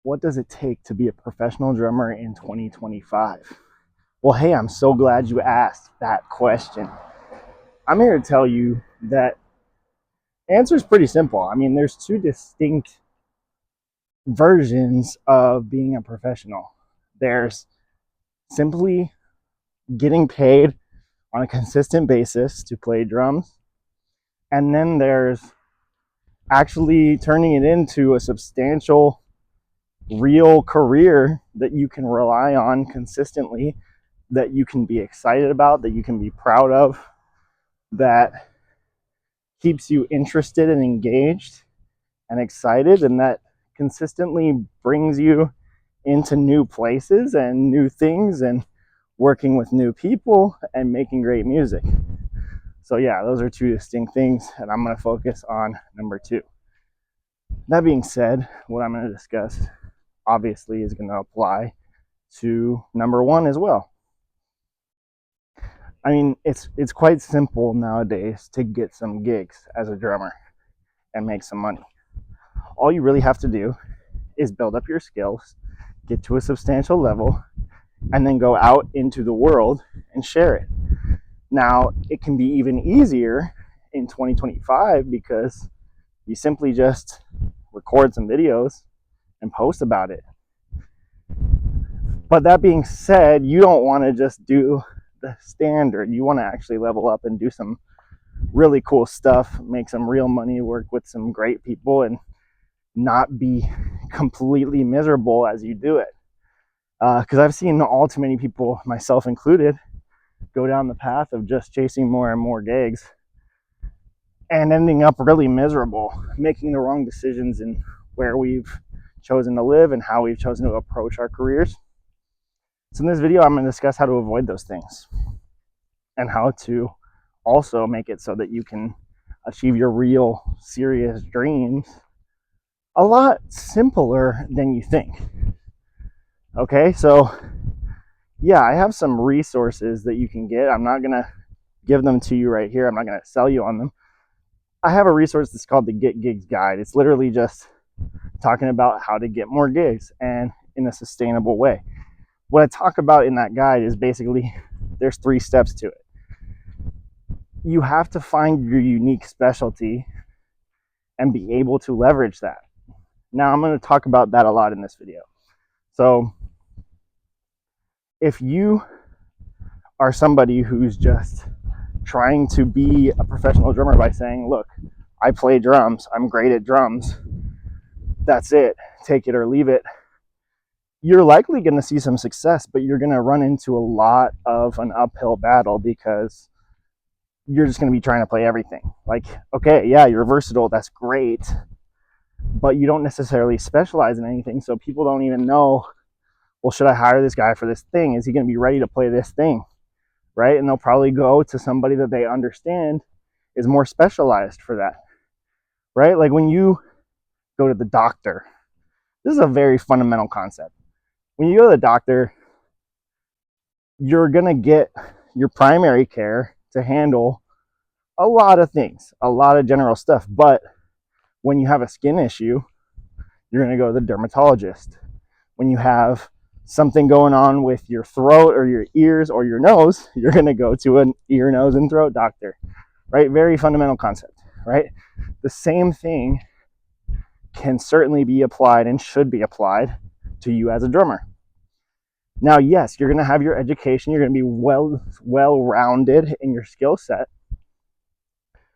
what does it take to be a professional drummer in 2025? Well, hey, I'm so glad you asked that question. I'm here to tell you that the answer is pretty simple. I mean, there's two distinct versions of being a professional. There's simply getting paid on a consistent basis to play drums, and then there's actually turning it into a substantial, real career that you can rely on consistently, that you can be excited about, that you can be proud of, that keeps you interested and engaged and excited, and that consistently brings you into new places and new things and working with new people and making great music. So yeah, those are two distinct things, and I'm going to focus on number two. That being said, what I'm going to discuss obviously is going to apply to number one as well. I mean, it's quite simple nowadays to get some gigs as a drummer and make some money. All you really have to do is build up your skills, get to a substantial level, and then go out into the world and share it. Now, it can be even easier in 2025 because you simply just record some videos and post about it. But that being said, you don't want to just do the standard. You want to actually level up and do some really cool stuff, make some real money, work with some great people, and not be completely miserable as you do it. Because I've seen all too many people, myself included, go down the path of just chasing more and more gigs and ending up really miserable, making the wrong decisions in where we've chosen to live and how we've chosen to approach our careers. So in this video, I'm going to discuss how to avoid those things and how to also make it so that you can achieve your real serious dreams a lot simpler than you think. Okay, so yeah, I have some resources that you can get. I'm not going to give them to you right here. I'm not going to sell you on them. I have a resource that's called the Get Gigs Guide. It's literally just talking about how to get more gigs and in a sustainable way. What I talk about in that guide is basically there's 3 steps to it. You have to find your unique specialty and be able to leverage that. Now, I'm going to talk about that a lot in this video. So if you are somebody who's just trying to be a professional drummer by saying, look, I play drums, I'm great at drums, that's it, take it or leave it, you're likely going to see some success, but you're going to run into a lot of an uphill battle because you're just going to be trying to play everything. Like, okay, yeah, you're versatile, that's great, but you don't necessarily specialize in anything, so people don't even know, well, should I hire this guy for this thing? Is he going to be ready to play this thing? Right? And they'll probably go to somebody that they understand is more specialized for that. Right? Like when you go to the doctor, this is a very fundamental concept. When you go to the doctor, you're going to get your primary care to handle a lot of things, a lot of general stuff. But when you have a skin issue, you're going to go to the dermatologist. When you have something going on with your throat or your ears or your nose, you're going to go to an ear, nose, and throat doctor, right? Very fundamental concept, right? The same thing can certainly be applied and should be applied to you as a drummer. Now, yes, you're going to have your education, you're going to be well-rounded in your skill set,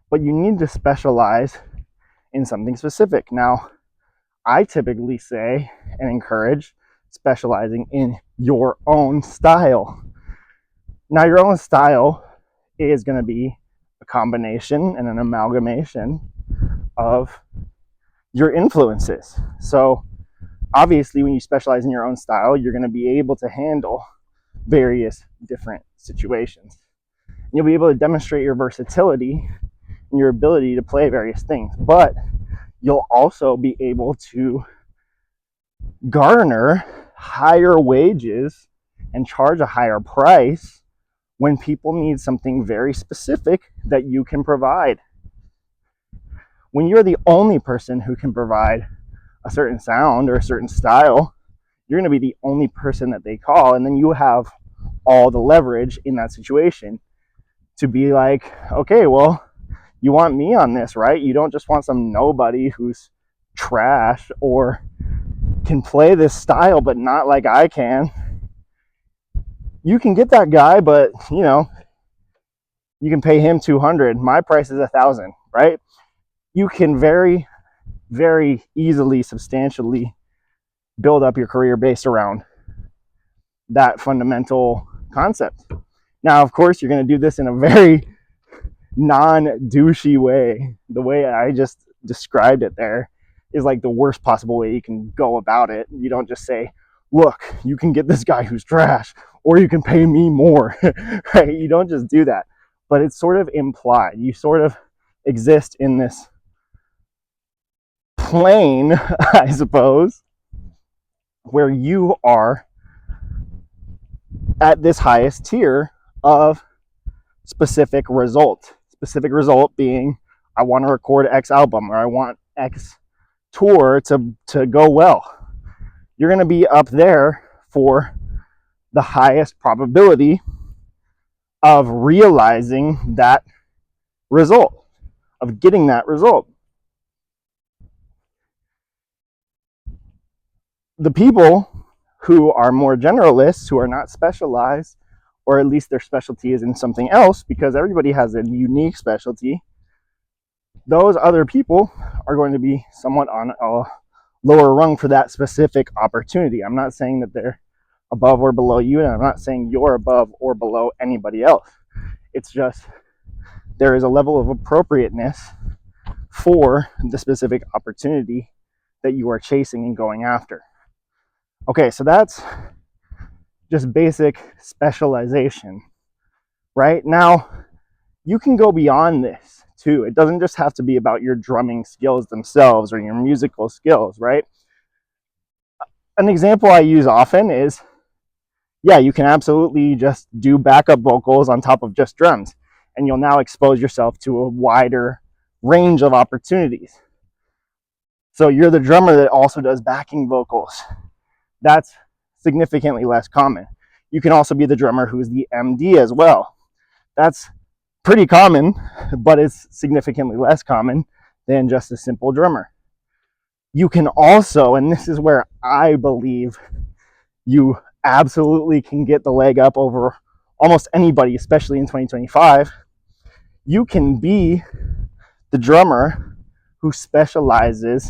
but you need to specialize in something specific. Now, I typically say and encourage specializing in your own style. Now, your own style is going to be a combination and an amalgamation of your influences. So obviously, when you specialize in your own style, you're going to be able to handle various different situations. You'll be able to demonstrate your versatility and your ability to play various things, but you'll also be able to garner higher wages and charge a higher price when people need something very specific that you can provide. When you're the only person who can provide a certain sound or a certain style, you're going to be the only person that they call. And then you have all the leverage in that situation to be like, okay, well, you want me on this, right? You don't just want some nobody who's trash or can play this style but not like I can. You can get that guy, but you know, you can pay him 200. My price is 1,000, right? You can very, very easily, substantially build up your career based around that fundamental concept. Now, of course, you're going to do this in a very non-douchey way. The way I just described it there is like the worst possible way you can go about it. You don't just say, look, you can get this guy who's trash, or you can pay me more, right? You don't just do that, but it's sort of implied. You sort of exist in this plane, I suppose, where you are at this highest tier of specific result. Specific result being, I want to record X album, or I want X tour to go well. You're going to be up there for the highest probability of realizing that result, of getting that result. The people who are more generalists, who are not specialized, or at least their specialty is in something else, because everybody has a unique specialty, those other people are going to be somewhat on a lower rung for that specific opportunity. I'm not saying that they're above or below you, and I'm not saying you're above or below anybody else. It's just there is a level of appropriateness for the specific opportunity that you are chasing and going after. Okay, so that's just basic specialization, right? Now, you can go beyond this too. It doesn't just have to be about your drumming skills themselves or your musical skills, right? An example I use often is, yeah, you can absolutely just do backup vocals on top of just drums, and you'll now expose yourself to a wider range of opportunities. So you're the drummer that also does backing vocals. That's significantly less common. You can also be the drummer who's the MD as well. That's pretty common, but it's significantly less common than just a simple drummer. You can also, and this is where I believe you absolutely can get the leg up over almost anybody, especially in 2025, you can be the drummer who specializes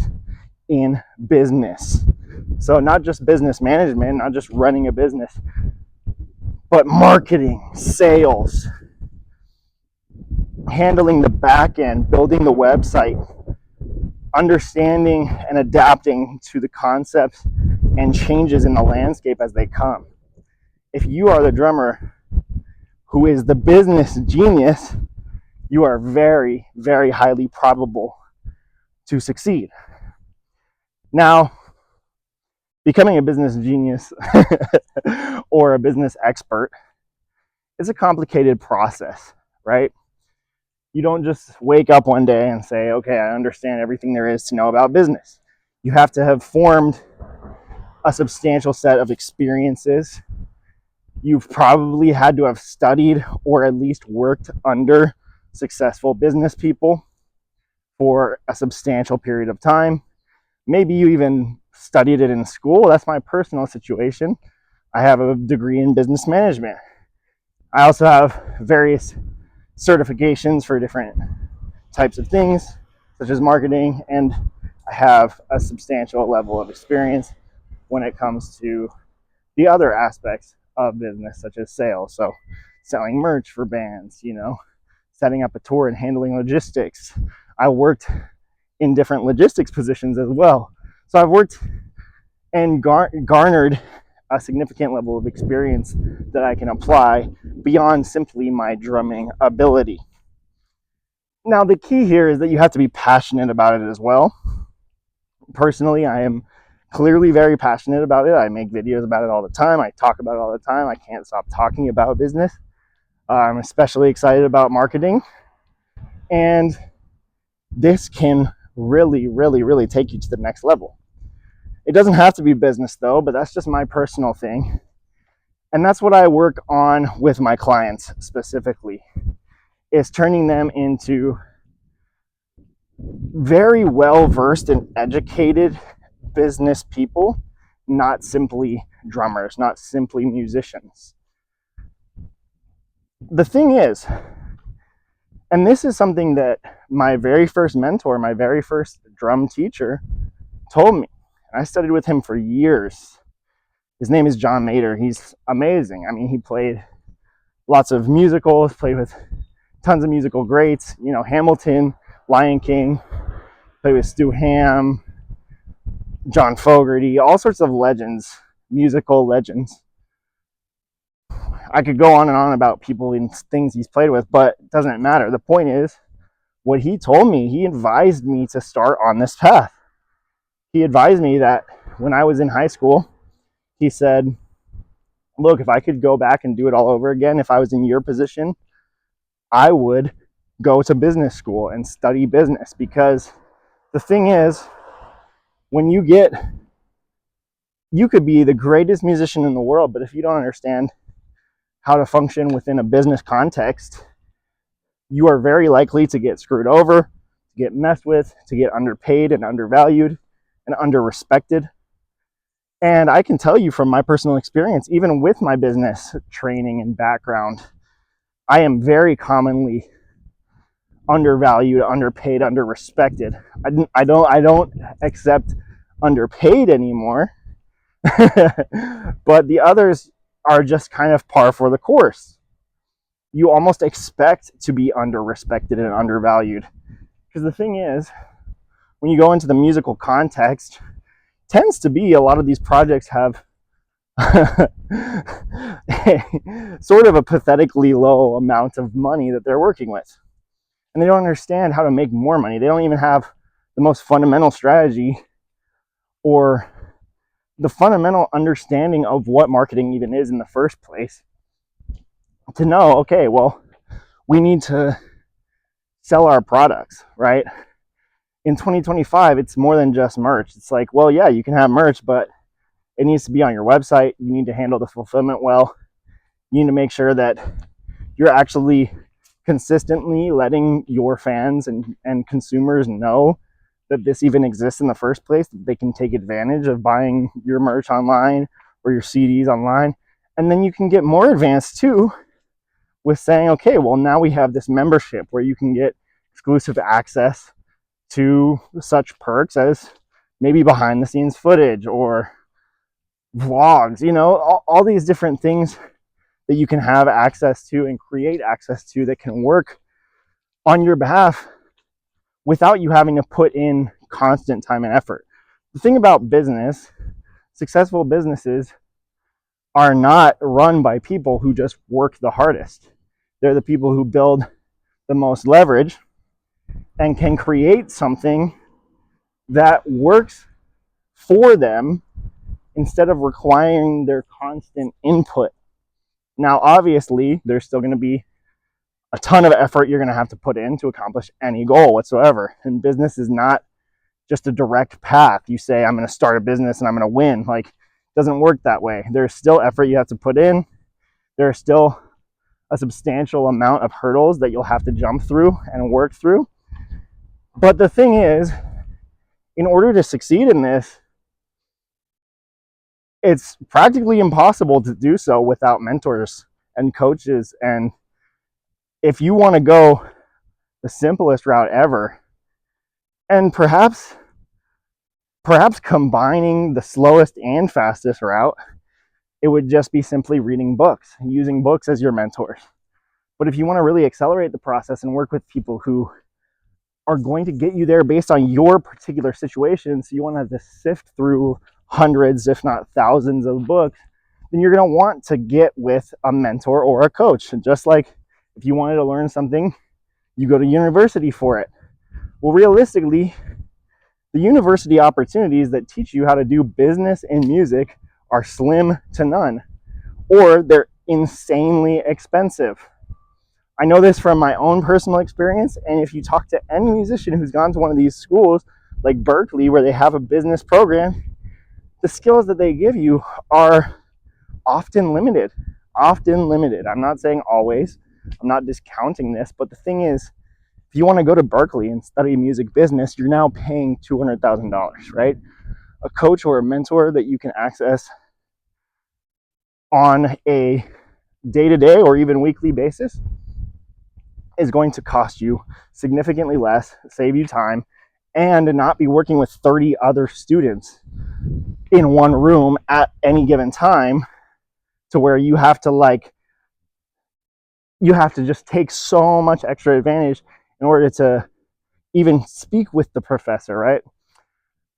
in business. So not just business management, not just running a business, but marketing, sales, handling the back end, building the website, understanding and adapting to the concepts and changes in the landscape as they come. If you are the drummer who is the business genius, you are very, very highly probable to succeed. Now, becoming a business genius or a business expert is a complicated process, right? You don't just wake up one day and say, okay, I understand everything there is to know about business. You have to have formed a substantial set of experiences. You've probably had to have studied or at least worked under successful business people for a substantial period of time. Maybe you even studied it in school. That's my personal situation. I have a degree in business management. I also have various certifications for different types of things, such as marketing, and I have a substantial level of experience when it comes to the other aspects of business, such as sales. So selling merch for bands, setting up a tour and handling logistics. I worked in different logistics positions as well. So I've worked and garnered a significant level of experience that I can apply beyond simply my drumming ability. Now, the key here is that you have to be passionate about it as well. Personally, I am clearly very passionate about it. I make videos about it all the time. I talk about it all the time. I can't stop talking about business. I'm especially excited about marketing. And this can really, really, really take you to the next level. It doesn't have to be business though, but that's just my personal thing. And that's what I work on with my clients specifically, is turning them into very well versed and educated business people, not simply drummers, not simply musicians. The thing is, and this is something that my very first mentor, my very first drum teacher told me. I studied with him for years. His name is John Mater. He's amazing. I mean, he played lots of musicals, played with tons of musical greats, you know, Hamilton, Lion King, played with Stu Hamm, John Fogerty, all sorts of legends, musical legends. I could go on and on about people and things he's played with, but it doesn't matter. The point is, what he told me, he advised me to start on this path. He advised me that when I was in high school, he said, look, if I could go back and do it all over again, if I was in your position, I would go to business school and study business. Because the thing is, when you could be the greatest musician in the world, but if you don't understand how to function within a business context, you are very likely to get screwed over, to get messed with, to get underpaid and undervalued and underrespected. And I can tell you from my personal experience, even with my business training and background, I am very commonly undervalued, underpaid, underrespected. I don't accept underpaid anymore, but the others are just kind of par for the course. You almost expect to be underrespected and undervalued. Because the thing is, when you go into the musical context, tends to be a lot of these projects have sort of a pathetically low amount of money that they're working with. And they don't understand how to make more money. They don't even have the most fundamental strategy or the fundamental understanding of what marketing even is in the first place to know, okay, well, we need to sell our products, right? In 2025, it's more than just merch. It's like, well, yeah, you can have merch, but it needs to be on your website. You need to handle the fulfillment well. You need to make sure that you're actually consistently letting your fans and consumers know that this even exists in the first place, that they can take advantage of buying your merch online or your CDs online. And then you can get more advanced too with saying, okay, well, now we have this membership where you can get exclusive access to such perks as maybe behind the scenes footage or vlogs, you know, all these different things that you can have access to and create access to that can work on your behalf without you having to put in constant time and effort. The thing about business, successful businesses are not run by people who just work the hardest. They're the people who build the most leverage and can create something that works for them instead of requiring their constant input. Now, obviously, there's still going to be a ton of effort you're going to have to put in to accomplish any goal whatsoever. And business is not just a direct path. You say, I'm going to start a business and I'm going to win. Like, it doesn't work that way. There's still effort you have to put in. There's still a substantial amount of hurdles that you'll have to jump through and work through. But the thing is, in order to succeed in this, it's practically impossible to do so without mentors and coaches. And if you want to go the simplest route ever, and perhaps combining the slowest and fastest route, it would just be simply reading books, using books as your mentors. But if you want to really accelerate the process and work with people who are going to get you there based on your particular situation, so you want to have to sift through hundreds, if not thousands of books, then you're going to want to get with a mentor or a coach. And just like if you wanted to learn something, you go to university for it. Well, realistically, the university opportunities that teach you how to do business in music are slim to none, or they're insanely expensive. I know this from my own personal experience, and if you talk to any musician who's gone to one of these schools like Berklee, where they have a business program, the skills that they give you are often limited. Often limited. I'm not saying always. I'm not discounting this, but the thing is, if you want to go to Berkeley and study music business, you're now paying $200,000, right? A coach or a mentor that you can access on a day-to-day or even weekly basis is going to cost you significantly less, save you time, and not be working with 30 other students in one room at any given time, to where you have to just take so much extra advantage in order to even speak with the professor, right?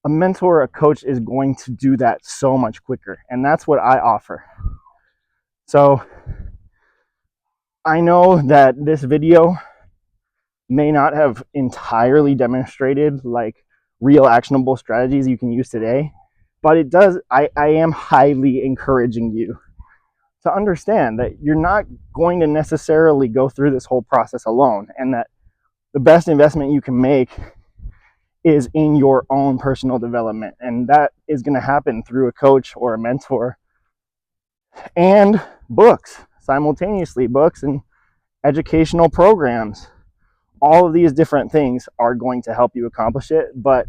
A mentor, a coach is going to do that so much quicker, and that's what I offer. So I know that this video may not have entirely demonstrated like real actionable strategies you can use today, but it does. I am highly encouraging you to understand that you're not going to necessarily go through this whole process alone, and that the best investment you can make is in your own personal development, and that is going to happen through a coach or a mentor and books simultaneously. Books and educational programs, all of these different things are going to help you accomplish it, but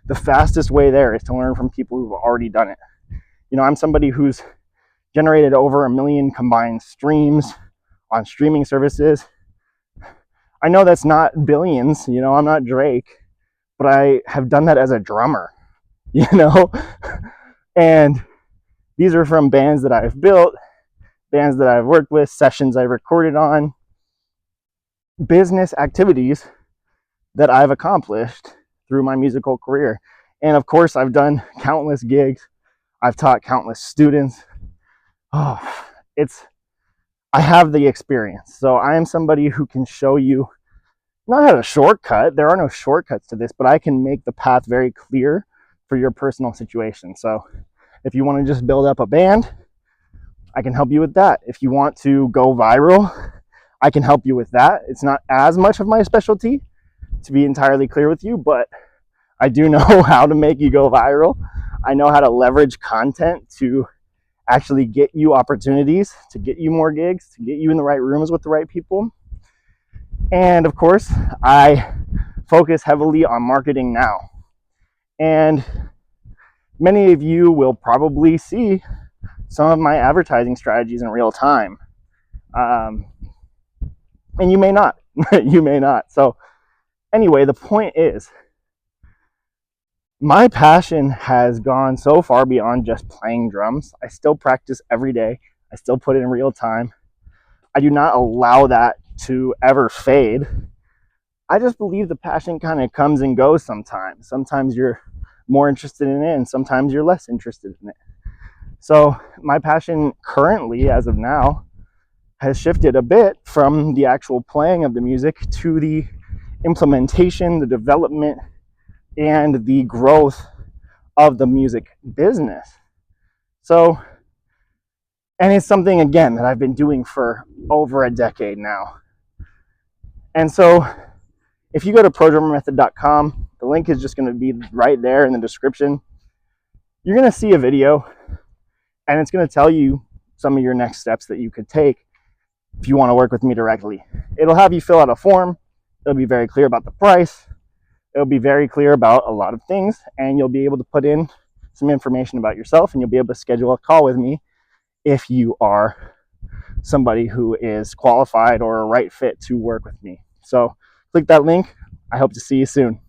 the fastest way there is to learn from people who've already done it. You know, I'm somebody who's generated over 1 million combined streams on streaming services. I know that's not billions, you know, I'm not Drake, but I have done that as a drummer, you know? And these are from bands that I've built, bands that I've worked with, sessions I've recorded on, business activities that I've accomplished through my musical career. And of course, I've done countless gigs. I've taught countless students. Oh, I have the experience. So I am somebody who can show you not how to shortcut. There are no shortcuts to this, but I can make the path very clear for your personal situation. So if you want to just build up a band, I can help you with that. If you want to go viral, I can help you with that. It's not as much of my specialty, to be entirely clear with you, but I do know how to make you go viral. I know how to leverage content to actually get you opportunities, to get you more gigs, to get you in the right rooms with the right people. And of course, I focus heavily on marketing now. And many of you will probably see some of my advertising strategies in real time. And you may not. You may not. So anyway, the point is, my passion has gone so far beyond just playing drums. I still practice every day. I still put in real time. I do not allow that to ever fade. I just believe the passion kind of comes and goes sometimes. Sometimes you're more interested in it, and sometimes you're less interested in it. So my passion currently, as of now, has shifted a bit from the actual playing of the music to the implementation, the development, and the growth of the music business. So, and it's something, again, that I've been doing for over a decade now. And so if you go to prodrummermethod.com, the link is just going to be right there in the description. You're going to see a video, and it's going to tell you some of your next steps that you could take if you want to work with me directly. It'll have you fill out a form. It'll be very clear about the price. It'll be very clear about a lot of things, and you'll be able to put in some information about yourself, and you'll be able to schedule a call with me if you are somebody who is qualified or a right fit to work with me. So click that link. I hope to see you soon.